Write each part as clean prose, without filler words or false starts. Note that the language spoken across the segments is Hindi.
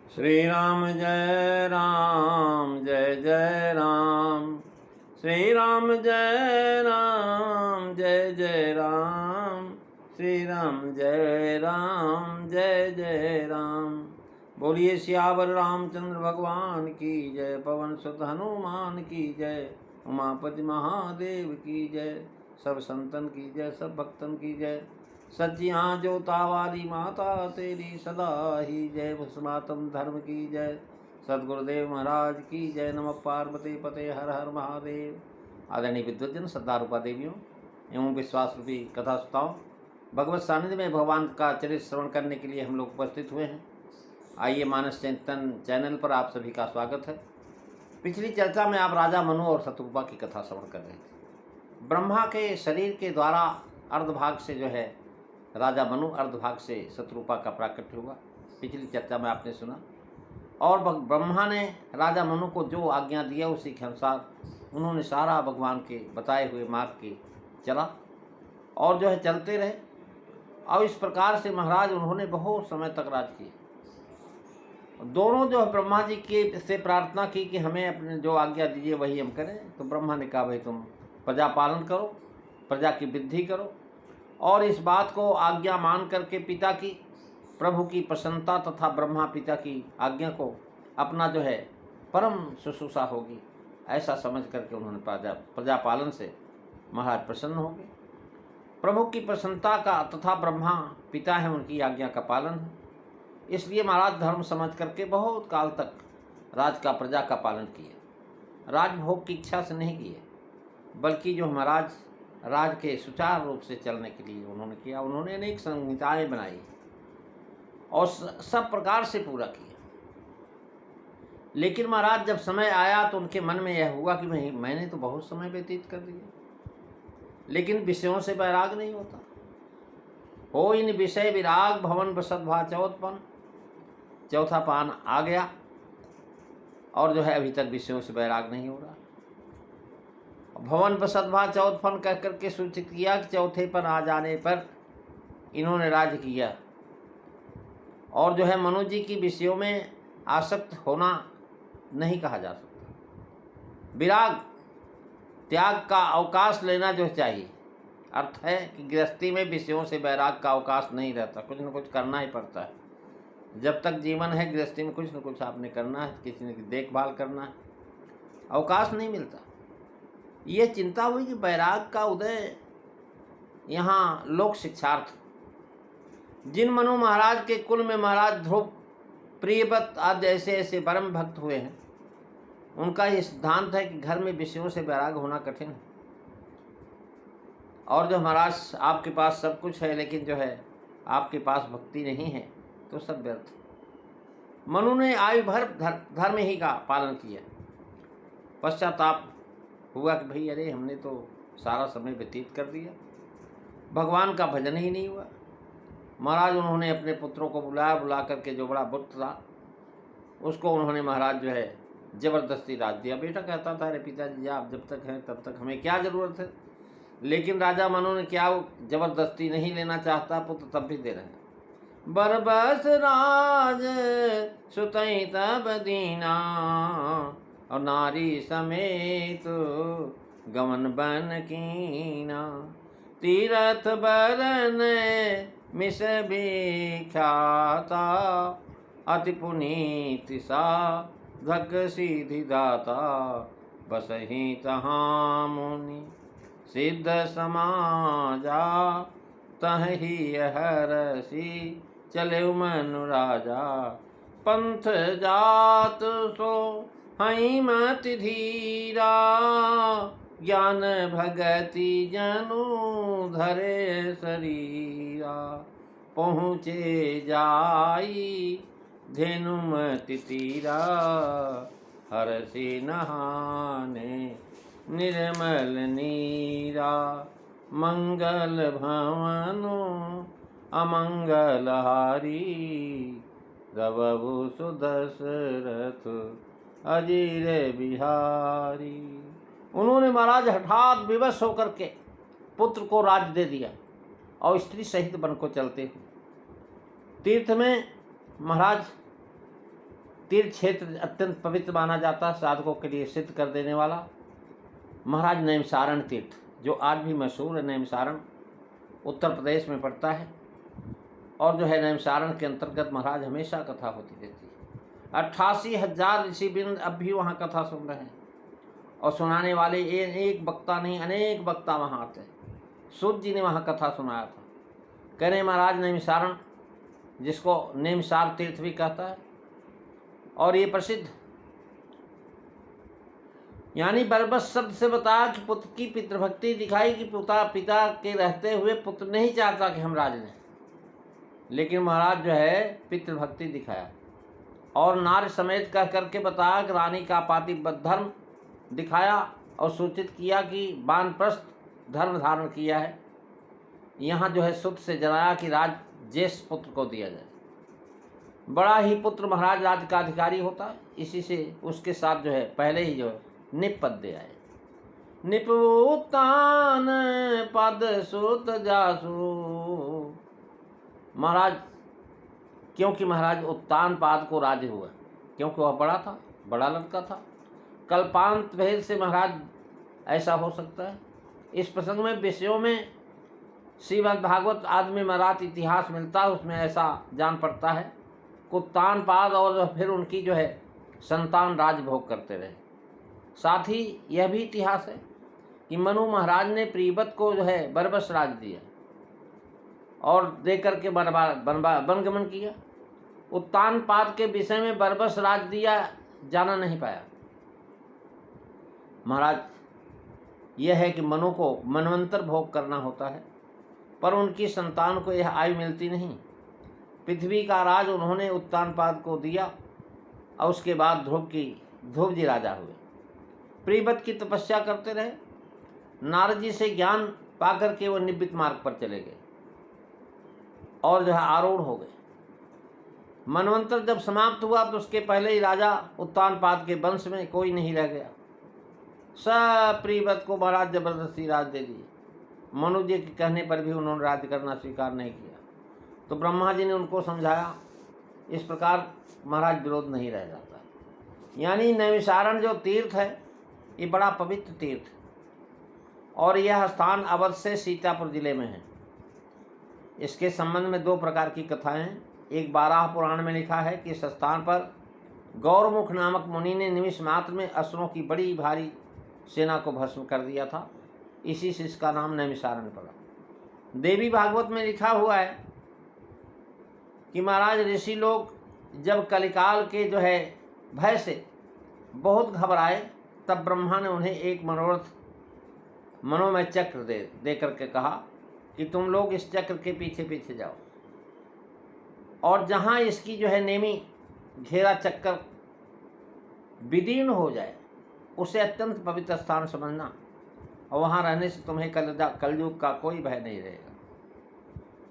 श्री राम जय राम जय जय राम। श्री राम जय राम जय जय राम। श्री राम जय राम जय जय राम। बोलिए सियावर रामचंद्र भगवान की जय। पवन सुत हनुमान की जय। उमापति महादेव की जय। सब संतन की जय, सब भक्तन की जय। सच्चियाँ जोता वाली माता तेरी सदा ही जय। सनातन धर्म की जय। सदगुरुदेव महाराज की जय। नमः पार्वती पते हर हर महादेव। आदरणीय विद्वजन, श्रद्धारूपा देवियों एवं विश्वास रूपी कथा श्रोताओं, भगवत सानिध्य में भगवान का चरित्र श्रवण करने के लिए हम लोग उपस्थित हुए हैं। आइए, मानस चिंतन चैनल पर आप सभी का स्वागत है। पिछली चर्चा में आप राजा मनु और शत्रुपा की कथा श्रवण कर रहे थे। ब्रह्मा के शरीर के द्वारा अर्धभाग से जो है राजा मनु, अर्धभाग से शत्रुपा का प्राकट्य हुआ। पिछली चर्चा में आपने सुना। और ब्रह्मा ने राजा मनु को जो आज्ञा दिया उसी के अनुसार उन्होंने सारा भगवान के बताए हुए मार्ग के चला और जो है चलते रहे। और इस प्रकार से महाराज उन्होंने बहुत समय तक राज किया। दोनों जो है ब्रह्मा जी के से प्रार्थना की कि हमें अपने जो आज्ञा दीजिए वही हम करें। तो ब्रह्मा ने कहा, भाई तुम प्रजा पालन करो, प्रजा की वृद्धि करो। और इस बात को आज्ञा मान करके पिता की, प्रभु की प्रसन्नता तथा ब्रह्मा पिता की आज्ञा को अपना जो है परम शुश्रूषा होगी ऐसा समझ करके उन्होंने प्रजा पालन से महाराज प्रसन्न हो गए। प्रभु की प्रसन्नता का तथा ब्रह्मा पिता है उनकी आज्ञा का पालन है। इसलिए महाराज धर्म समझ करके बहुत काल तक राज का, प्रजा का पालन किए। राजभोग की इच्छा से नहीं किए, बल्कि जो महाराज राज के सुचारू रूप से चलने के लिए उन्होंने किया। उन्होंने अनेक संहिताएं बनाई और सब प्रकार से पूरा किया। लेकिन महाराज जब समय आया तो उनके मन में यह हुआ कि मैंने तो बहुत समय व्यतीत कर दिया, लेकिन विषयों से वैराग नहीं होता। हो इन विषय विराग भवन बसत भा चौथपन। चौथा पान आ गया और जो है अभी तक विषयों से वैराग नहीं हो रहा। भवन बसतभा चौथपन कह करके सूचित किया कि चौथे पर आ जाने पर इन्होंने राज्य किया। और जो है मनु जी की विषयों में आसक्त होना नहीं कहा जा सकता। विराग, त्याग का अवकाश लेना जो चाहिए। अर्थ है कि गृहस्थी में विषयों से वैराग का अवकाश नहीं रहता, कुछ न कुछ करना ही पड़ता है। जब तक जीवन है गृहस्थी में कुछ न कुछ आपने करना है, किसी न किसी देखभाल करना है, अवकाश नहीं मिलता। ये चिंता हुई कि वैराग का उदय यहाँ लोक शिक्षार्थ। जिन मनु महाराज के कुल में महाराज ध्रुव, प्रियव्रत आदि ऐसे ऐसे परम भक्त हुए हैं, उनका ये सिद्धांत है कि घर में विषयों से वैराग होना कठिन है। और जो महाराज आपके पास सब कुछ है लेकिन जो है आपके पास भक्ति नहीं है तो सब व्यर्थ। मनु ने आयु भर धर्म ही का पालन किया। पश्चाताप हुआ कि भाई अरे हमने तो सारा समय व्यतीत कर दिया, भगवान का भजन ही नहीं हुआ। महाराज उन्होंने अपने पुत्रों को बुला करके जो बड़ा पुत्र था उसको उन्होंने महाराज जो है जबरदस्ती राज दिया। बेटा कहता था, अरे पिताजी आप जब तक हैं तब तक हमें क्या ज़रूरत है। लेकिन राजा मनु ने क्या, जबरदस्ती नहीं लेना चाहता पुत्र तब भी दे रहे हैं। बरबस राज सुतई तब दीना और नारी समेत गमन बन कीना। तीरथ बरन मिस विख्याता अति पुनीत सा धक सीधि दाता। बसही तहाँ मुनि सिद्ध समाजा तहि हरसी चले मनु राजा। पंथ जात सो हई मति धीरा ज्ञान भगति जनु धरे शरीरा। पहुँचे जाई धेनुमति तीरा हरसी नहाने निर्मल नीरा। मंगल भवनो अमंगल हारी रवु सुदशरथ अजीर बिहारी। उन्होंने महाराज हठात विवश होकर के पुत्र को राज्य दे दिया और स्त्री सहित वन को चलते तीर्थ में महाराज तीर्थ क्षेत्र अत्यंत पवित्र माना जाता है, साधकों के लिए सिद्ध कर देने वाला महाराज नैमिषारण्य तीर्थ, जो आज भी मशहूर है। नैमिषारण्य उत्तर प्रदेश में पड़ता है और जो है नैमिषारण्य के अंतर्गत महाराज हमेशा कथा होती रहती है। 88,000 ऋषिवृंद अब भी वहाँ कथा सुन रहे हैं और सुनाने वाले एक वक्ता नहीं, अनेक वक्ता वहाँ आते हैं। सूत जी ने वहाँ कथा सुनाया था। कह रहे महाराज नैमिषारण्य, जिसको नैमिषार तीर्थ भी कहता है, और ये प्रसिद्ध, यानी बरबस शब्द से बताया कि पुत्र की पितृभक्ति दिखाई कि पिता के रहते हुए पुत्र नहीं चाहता कि हम राज लें, लेकिन महाराज जो है पितृभक्ति दिखाया और नार्य समेत कह करके बताया कि रानी का पातिव्रत धर्म दिखाया और सूचित किया कि वानप्रस्थ धर्म धारण किया है। यहाँ जो है सुत से जनाया कि राज ज्येष्ठ पुत्र को दिया जाए। बड़ा ही पुत्र महाराज राज्य का अधिकारी होता है, इसी से उसके साथ जो है पहले ही जो है निप पद दे आए। निपुतान पद सुत जासु महाराज, क्योंकि महाराज उत्तान पाद को राज्य हुआ, क्योंकि वह बड़ा था, बड़ा लड़का था। कल्पांत भेद से महाराज ऐसा हो सकता है। इस प्रसंग में विषयों में श्रीमद् भागवत आदि में महाराज इतिहास मिलता है, उसमें ऐसा जान पड़ता है कुत्तान पाद और फिर उनकी जो है संतान राज भोग करते रहे। साथ ही यह भी इतिहास है कि मनु महाराज ने प्रीबत को जो है बरबस राज दिया और दे करके वनगमन किया। उत्तान पाद के विषय में बरबस राज दिया जाना नहीं पाया। महाराज यह है कि मनु को मनवंतर भोग करना होता है, पर उनकी संतान को यह आयु मिलती नहीं। पृथ्वी का राज उन्होंने उत्तान पाद को दिया और उसके बाद ध्रुव जी राजा हुए। प्रीबत की तपस्या करते रहे। नारद जी से ज्ञान पाकर के वो निवृत्त मार्ग पर चले गए और जो है आरूढ़ हो गए। मनवंतर जब समाप्त हुआ तो उसके पहले ही राजा उत्तान पाद के वंश में कोई नहीं रह गया। सब प्रीबत को महाराज जबरदस्ती राज दे दिए। मनु जी के कहने पर भी उन्होंने राज्य करना स्वीकार नहीं किया, तो ब्रह्मा जी ने उनको समझाया। इस प्रकार महाराज विरोध नहीं रह जाता। यानी नैमिषारण्य जो तीर्थ है ये बड़ा पवित्र तीर्थ, और यह स्थान अवध से सीतापुर जिले में है। इसके संबंध में 2 प्रकार की कथाएं हैं। एक बाराह पुराण में लिखा है कि इस स्थान पर गौरमुख नामक मुनि ने निमिष मात्र में असुरों की बड़ी भारी सेना को भस्म कर दिया था, इसी से इसका नाम नैमिषारण्य पड़ा। देवी भागवत में लिखा हुआ है कि महाराज ऋषि लोग जब कलिकाल के जो है भय से बहुत घबराए, तब ब्रह्मा ने उन्हें एक मनोमय चक्र दे करके कहा कि तुम लोग इस चक्र के पीछे पीछे जाओ, और जहाँ इसकी जो है नेमी घेरा चक्कर विदीर्ण हो जाए उसे अत्यंत पवित्र स्थान समझना, और वहाँ रहने से तुम्हें कलयुग का कोई भय नहीं रहेगा।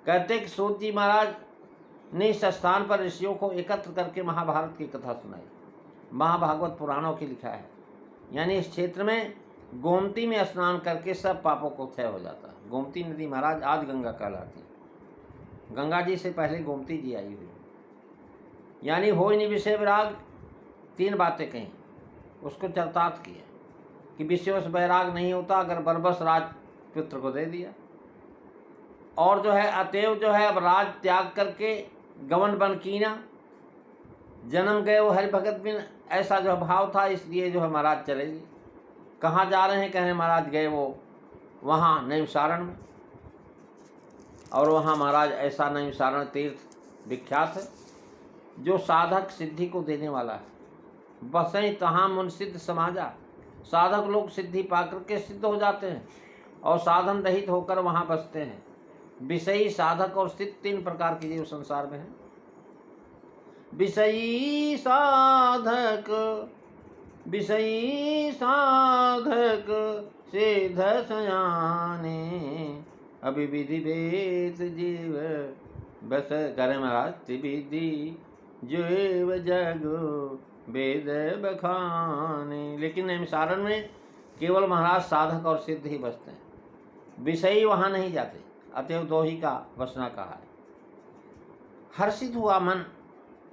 कहते कि सूत जी महाराज ने इस स्थान पर ऋषियों को एकत्र करके महाभारत की कथा सुनाई। महाभागवत पुराणों की लिखा है। यानी इस क्षेत्र में गोमती में स्नान करके सब पापों को क्षय हो जाता है। गोमती नदी महाराज आज गंगा कहलाती है। गंगा जी से पहले गोमती जी आई हुई। यानी होय नि विषय विराग, 3 बातें कहीं, उसको चरितार्थ किया कि विषयों से वैराग नहीं होता अगर बरबस राज पुत्र को दे दिया। और जो है अतएव जो है अब राज त्याग करके गवन बन कीना, जन्म गए वो हरि भगत बिन, ऐसा जो भाव था, इसलिए जो है महाराज चले गए। कहाँ जा रहे हैं? कहने महाराज गए वो वहाँ नैमिषारण्य में, और वहाँ महाराज ऐसा नैमिषारण्य तीर्थ विख्यात है जो साधक सिद्धि को देने वाला है। बसें तहाँ मुनसिद्ध समाजा, साधक लोग सिद्धि पाकर के सिद्ध हो जाते हैं और साधन रहित होकर वहाँ बसते हैं। विषयी, साधक और सिद्ध 3 प्रकार के जीव संसार में हैं। विषयी साधक सिद्ध सयाने, अभिविधि वेद जीव बस करे महाराज त्रिविधि जीव जग वेद बखाने। लेकिन नैमिषारण्य में केवल महाराज साधक और सिद्ध ही बसते हैं, विषयी वहाँ नहीं जाते। अतएव 2 ही का बसना कहा है। हर्षित हुआ मन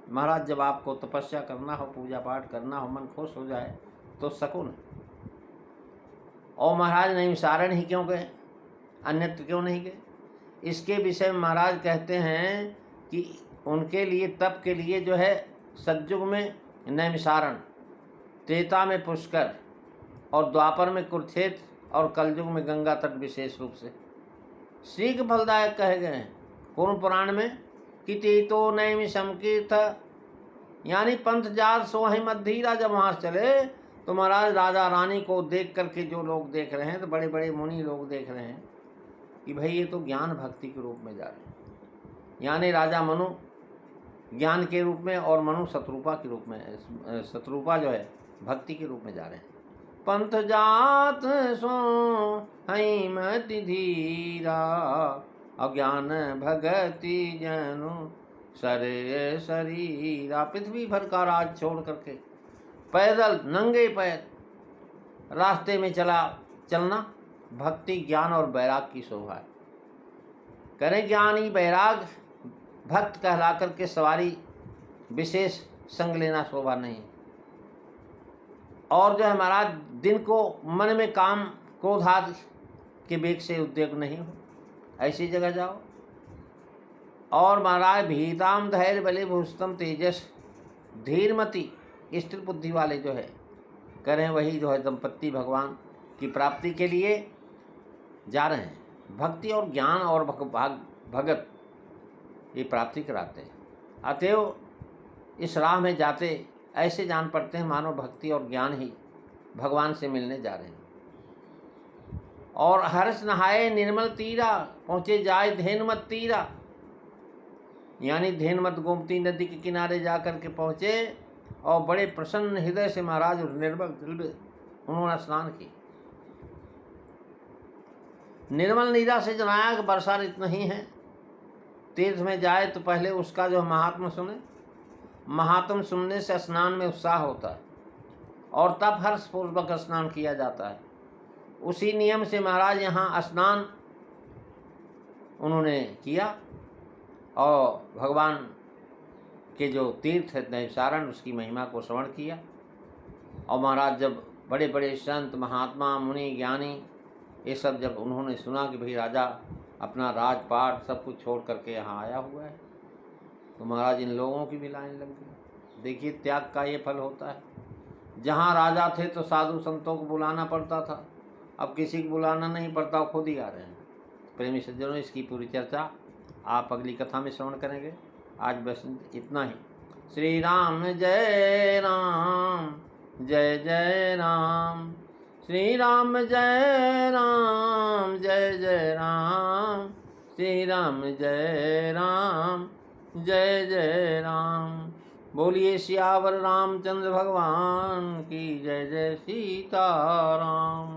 महाराज जब आपको तपस्या करना हो, पूजा पाठ करना हो, मन खुश हो जाए तो शकुन। और महाराज नैमिषारण्य ही क्यों गए, अन्यत्र क्यों नहीं गए? इसके विषय में महाराज कहते हैं कि उनके लिए तप के लिए जो है सतयुग में नैमिषारण्य, त्रेता में पुष्कर और द्वापर में कुरुक्षेत्र और कलयुग में गंगा तट विशेष रूप से शीघ्र फलदायक कहे गए हैं। कौन पुराण में कि तीतो नैमिषम तीर्थ, यानी पंथ जात सोहि मध्धीरा। जब वहाँ चले तो महाराज राजा रानी को देख करके जो लोग देख रहे हैं, तो बड़े बड़े मुनि लोग देख रहे हैं कि भाई ये तो ज्ञान भक्ति के रूप में जा रहे हैं। यानी राजा मनु ज्ञान के रूप में और मनु शत्रुपा के रूप में, शत्रुपा जो है भक्ति के रूप में जा रहे हैं। पंथ जात सो हई मति धीरा, अज्ञान भगति जनु सरे शरीरा। पृथ्वी भर का राज छोड़ करके पैदल नंगे पैर रास्ते में चलना भक्ति, ज्ञान और वैराग की शोभा है। करें ज्ञानी वैराग भक्त कहला करके सवारी विशेष संग लेना शोभा नहीं। और जो है महाराज दिन को मन में काम क्रोध आदि के वेग से उद्योग नहीं हो, ऐसी जगह जाओ। और महाराज भीताम धैर्य बले भूषतम तेजस, धीरमती स्थिर बुद्धि वाले जो है करें वही जो है दंपत्ति भगवान की प्राप्ति के लिए जा रहे हैं। भक्ति और ज्ञान और भगत ये प्राप्ति कराते हैं। अतएव इस राह में जाते ऐसे जान पड़ते हैं मानो भक्ति और ज्ञान ही भगवान से मिलने जा रहे हैं। और हर्ष नहाए निर्मल तीरा, पहुँचे जाए धेनुमत तीरा, यानी धेनुमत गोमती नदी के किनारे जाकर के पहुँचे और बड़े प्रसन्न हृदय से महाराज उस निर्मल जल में उन्होंने स्नान की। निर्मल नीरा से जनाया कि वर्षा ऋतु नहीं है, तीर्थ में जाए तो पहले उसका जो महात्मा सुने। महात्म सुनने से स्नान में उत्साह होता है और तब हर्षपूर्वक स्नान किया जाता है। उसी नियम से महाराज यहाँ स्नान उन्होंने किया और भगवान के जो तीर्थ है नैमिषारण्य उसकी महिमा को श्रवण किया। और महाराज जब बड़े बड़े संत महात्मा मुनि ज्ञानी ये सब जब उन्होंने सुना कि भाई राजा अपना राजपाट सब कुछ छोड़ करके यहाँ आया हुआ है, तो महाराज इन लोगों की भी लाइन लग गई। देखिए त्याग का ये फल होता है। जहाँ राजा थे तो साधु संतों को बुलाना पड़ता था, अब किसी को बुलाना नहीं पड़ता, खुद ही आ रहे हैं। प्रेमी सज्जनों, इसकी पूरी चर्चा आप अगली कथा में श्रवण करेंगे। आज बस इतना ही। श्री राम जय राम जय जय राम, श्री राम जय राम जय जय राम, श्री राम जय राम जय जय राम। बोलिए सियावर रामचंद्र भगवान की जय। जय सीताराम।